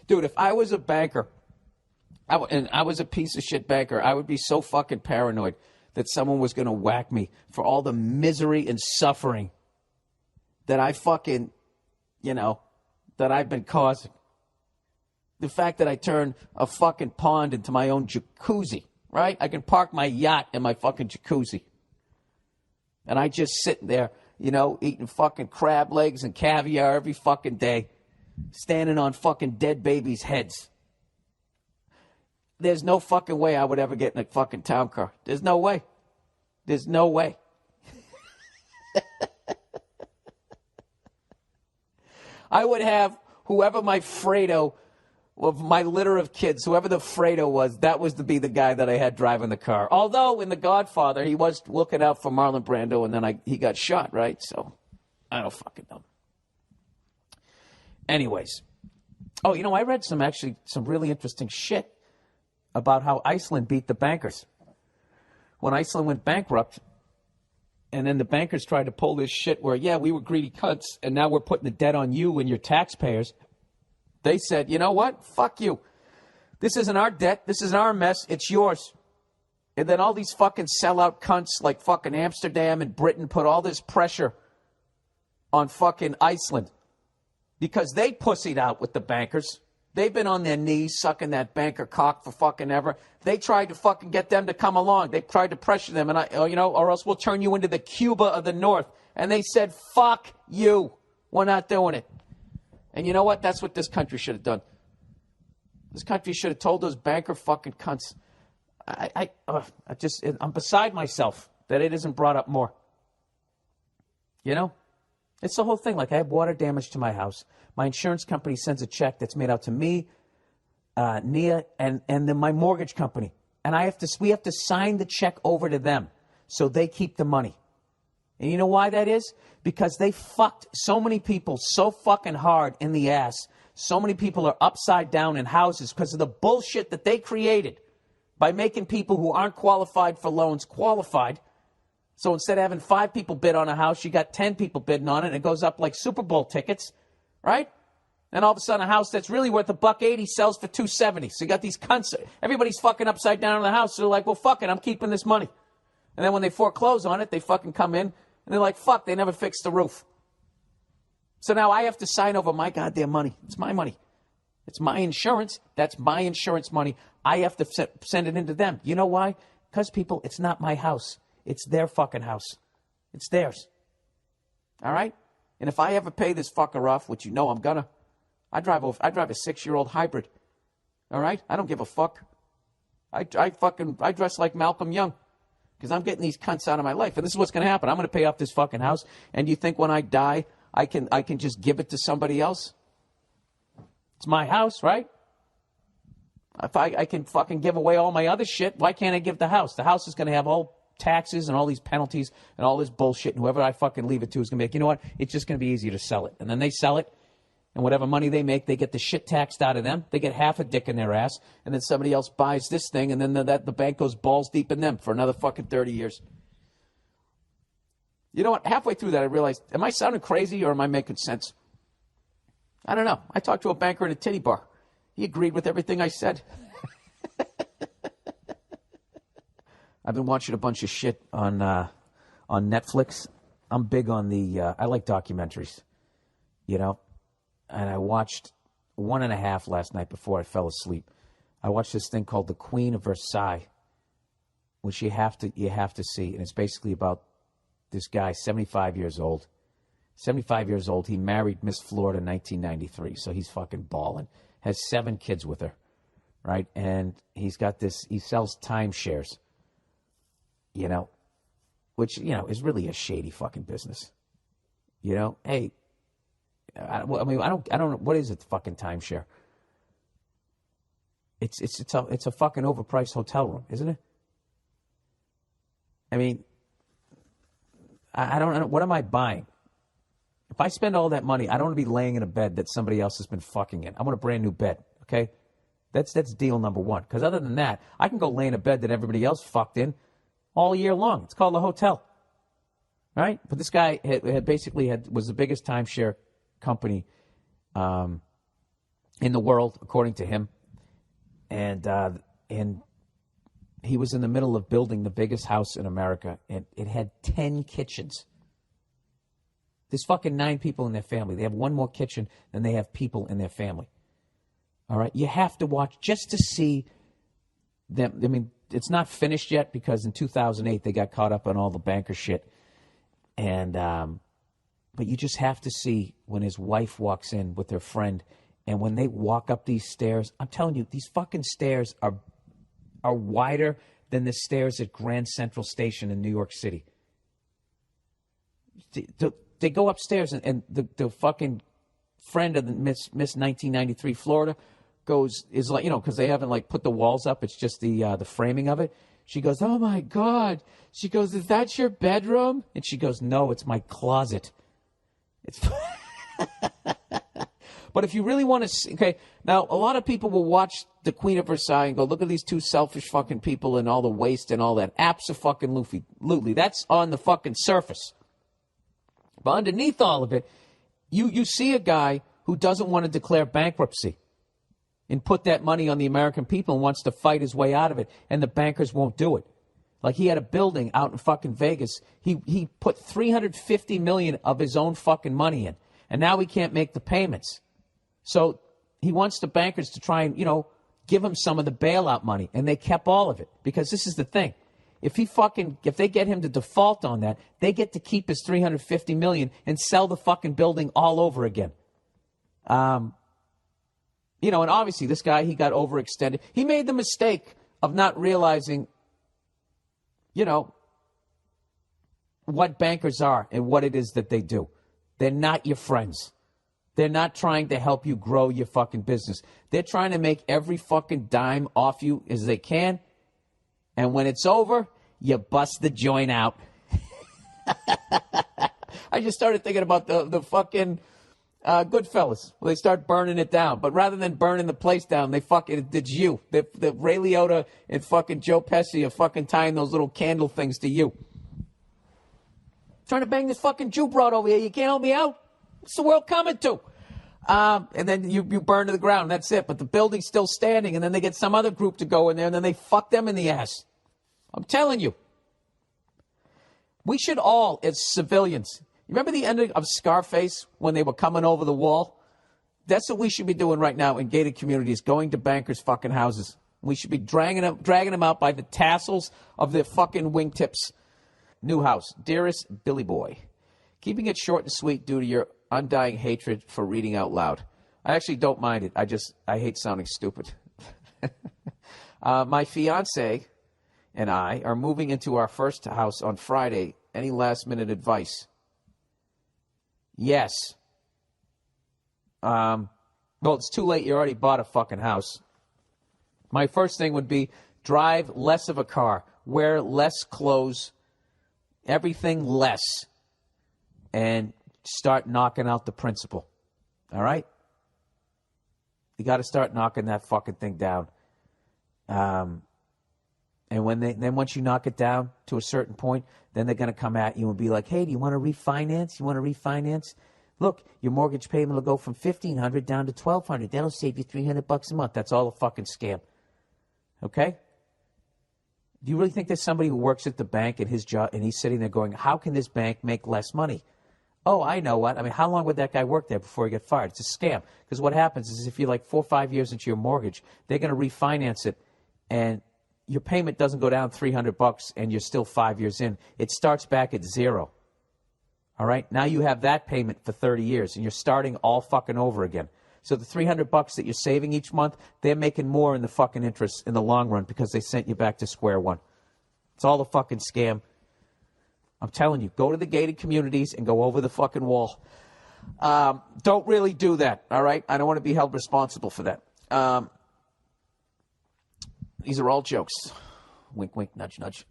Dude, if I was a banker, and I was a piece of shit banker, I would be so fucking paranoid that someone was going to whack me for all the misery and suffering that I fucking, that I've been causing. The fact that I turned a fucking pond into my own jacuzzi, right? I can park my yacht in my fucking jacuzzi. And I just sit there, eating fucking crab legs and caviar every fucking day, standing on fucking dead babies' heads. There's no fucking way I would ever get in a fucking town car. There's no way. There's no way. I would have whoever my Fredo, of my litter of kids, whoever the Fredo was, that was to be the guy that I had driving the car. Although in The Godfather, he was looking out for Marlon Brando, and then he got shot, right? So I don't fucking know. Anyways. Oh, I read some really interesting shit about how Iceland beat the bankers. When Iceland went bankrupt, and then the bankers tried to pull this shit where, yeah, we were greedy cunts, and now we're putting the debt on you and your taxpayers. They said, you know what? Fuck you. This isn't our debt. This isn't our mess. It's yours. And then all these fucking sellout cunts like fucking Amsterdam and Britain put all this pressure on fucking Iceland because they pussied out with the bankers. They've been on their knees sucking that banker cock for fucking ever. They tried to fucking get them to come along. They tried to pressure them, or else we'll turn you into the Cuba of the North. And they said, fuck you. We're not doing it. And you know what? That's what this country should have done. This country should have told those banker fucking cunts. I'm beside myself that it isn't brought up more. It's the whole thing. Like, I have water damage to my house. My insurance company sends a check that's made out to me, Nia, and then my mortgage company. And we have to sign the check over to them so they keep the money. And you know why that is? Because they fucked so many people so fucking hard in the ass. So many people are upside down in houses because of the bullshit that they created by making people who aren't qualified for loans qualified. So instead of having 5 people bid on a house, you got 10 people bidding on it, and it goes up like Super Bowl tickets, right? And all of a sudden, a house that's really worth $180 sells for $270. So you got these cunts. Everybody's fucking upside down in the house. So they're like, well, fuck it, I'm keeping this money. And then when they foreclose on it, they fucking come in, and they're like, fuck, they never fixed the roof. So now I have to sign over my goddamn money. It's my money. It's my insurance. That's my insurance money. I have to send it into them. You know why? Because, people, it's not my house. It's their fucking house. It's theirs. All right? And if I ever pay this fucker off, which you know I'm gonna, I drive a 6-year-old hybrid. All right? I don't give a fuck. I dress like Malcolm Young because I'm getting these cunts out of my life. And this is what's going to happen. I'm going to pay off this fucking house. And you think when I die, I can just give it to somebody else? It's my house, right? If I can fucking give away all my other shit, why can't I give the house? The house is going to have all taxes and all these penalties and all this bullshit, and whoever I fucking leave it to is going to be like, you know what? It's just going to be easier to sell it. And then they sell it, and whatever money they make, they get the shit taxed out of them. They get half a dick in their ass, and then somebody else buys this thing, and then the bank goes balls deep in them for another fucking 30 years. You know what? Halfway through that, I realized, am I sounding crazy or am I making sense? I don't know. I talked to a banker in a titty bar. He agreed with everything I said. I've been watching a bunch of shit on Netflix. I'm big on I like documentaries, And I watched 1.5 last night before I fell asleep. I watched this thing called The Queen of Versailles, which you have to see. And it's basically about this guy, 75 years old. 75 years old. He married Miss Florida in 1993, so he's fucking balling. Has 7 kids with her, right? And he's got this, he sells timeshares, which, is really a shady fucking business. Hey, I don't, what is it, fucking timeshare? It's a fucking overpriced hotel room, isn't it? I mean, I don't know, what am I buying? If I spend all that money, I don't want to be laying in a bed that somebody else has been fucking in. I want a brand new bed, okay? That's deal number one. Because other than that, I can go lay in a bed that everybody else fucked in all year long. It's called a hotel, right? But this guy was the biggest timeshare company in the world, according to him. And he was in the middle of building the biggest house in America, and it had 10 kitchens. There's fucking 9 people in their family. They have one more kitchen than they have people in their family. All right? You have to watch just to see them. I mean, it's not finished yet because in 2008 they got caught up on all the banker shit. And but you just have to see when his wife walks in with her friend, and when they walk up these stairs, I'm telling you, these fucking stairs are wider than the stairs at Grand Central Station in New York City. They go upstairs, and the fucking friend of the Miss 1993 Florida is like, because they haven't like put the walls up. It's just the framing of it. She goes, "Oh my God." She goes, "Is that your bedroom?" And she goes, "No, it's my closet." It's. But if you really want to see, okay, now a lot of people will watch The Queen of Versailles and go, "Look at these two selfish fucking people and all the waste and all that." Absolutely. That's on the fucking surface. But underneath all of it, you see a guy who doesn't want to declare bankruptcy and put that money on the American people and wants to fight his way out of it, and the bankers won't do it. Like he had a building out in fucking Vegas. He put $350 million of his own fucking money in, and now he can't make the payments. So he wants the bankers to try and, give him some of the bailout money, and they kept all of it because this is the thing. If they get him to default on that, they get to keep his $350 million and sell the fucking building all over again. And obviously this guy, he got overextended. He made the mistake of not realizing, what bankers are and what it is that they do. They're not your friends. They're not trying to help you grow your fucking business. They're trying to make every fucking dime off you as they can. And when it's over, you bust the joint out. I just started thinking about the fucking Goodfellas. Well, they start burning it down. But rather than burning the place down, it's you. The Ray Liotta and fucking Joe Pesci are fucking tying those little candle things to you. Trying to bang this fucking Jew broad over here. You can't help me out? What's the world coming to? And then you burn to the ground. That's it. But the building's still standing. And then they get some other group to go in there. And then they fuck them in the ass. I'm telling you. We should all, as civilians, you remember the ending of Scarface when they were coming over the wall? That's what we should be doing right now in gated communities, going to bankers' fucking houses. We should be dragging them out by the tassels of their fucking wingtips. New house. Dearest Billy Boy, keeping it short and sweet due to your undying hatred for reading out loud. I actually don't mind it. I hate sounding stupid. My fiance and I are moving into our first house on Friday. Any last-minute advice? Yes. Well, it's too late. You already bought a fucking house. My first thing would be drive less of a car. Wear less clothes. Everything less. And start knocking out the principal. All right? You got to start knocking that fucking thing down. And then once you knock it down to a certain point, then they're going to come at you and be like, "Hey, do you want to refinance? You want to refinance? Look, your mortgage payment will go from $1,500 down to $1,200. That'll save you $300 a month." That's all a fucking scam. Okay? Do you really think there's somebody who works at the bank at his job and he's sitting there going, "How can this bank make less money?" Oh, I know what. I mean, how long would that guy work there before he got fired? It's a scam. Because what happens is if you're like 4 or 5 years into your mortgage, they're going to refinance it, and your payment doesn't go down $300 and you're still 5 years in. It starts back at zero. All right? Now you have that payment for 30 years, and you're starting all fucking over again. So the $300 that you're saving each month, they're making more in the fucking interest in the long run because they sent you back to square one. It's all a fucking scam. I'm telling you, go to the gated communities and go over the fucking wall. Don't really do that, all right? I don't want to be held responsible for that. These are all jokes. Wink, wink, nudge, nudge.